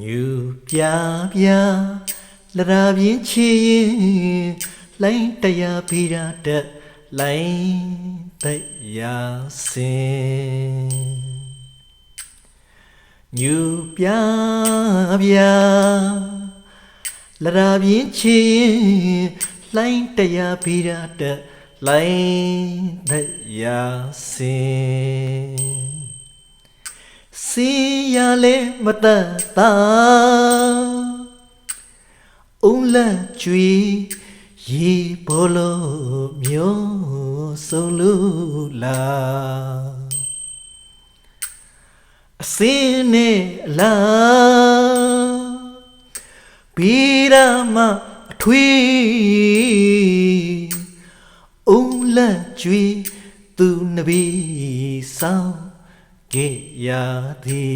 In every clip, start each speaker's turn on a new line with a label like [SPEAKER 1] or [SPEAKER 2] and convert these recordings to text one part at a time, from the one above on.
[SPEAKER 1] ညူပြပြလရာပြင်းချီရင်လိုင်းတရားဖိရာတက်လိုင်းတရားစင်ညူပြပြလရာပြင်းချီရင်လိုင်းတရားဖိရာတက်လိုင်းတရားစင်စီရလေမတတ်တာအုံးလက်ကျွေရေဘောလို့မျိုးစုံလူလာအစင်းနဲ့အလားဘီရာမအထွေအုံးလက်ကျွေသူနဘီဆောင်ကေယာဒီ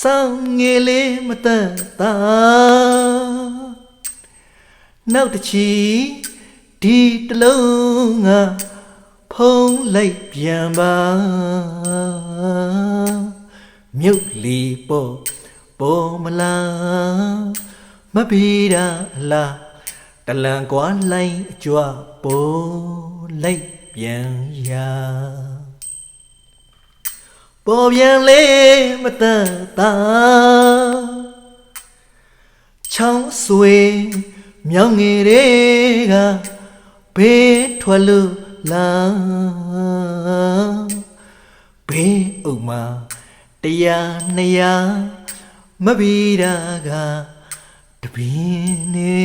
[SPEAKER 1] ဆောင်ငယ်လေးမတတ်တာနောက်တစ်ချီဒီတလုံးကဖုံးလိုက်ပြန်ပါမြုပ်လီပေါ်မလားမဘီရာလားတလန်ကွာလိုက်အကြွပေါ်လိုက်ပြန်ရာပေါ်ပြန်လေမတတ်တာချောင်းဆွေမြောင်ငယ်တွေကဘေးထွက်လို့လာဘေးဥမာတရား200မဘီရာကတပင်းနေ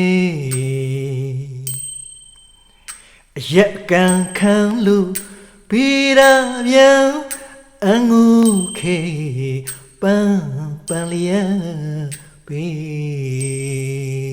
[SPEAKER 1] အရက်ကန်ခံလို့ဘီရာပြန်အငူခေပန်းလျက်ပေး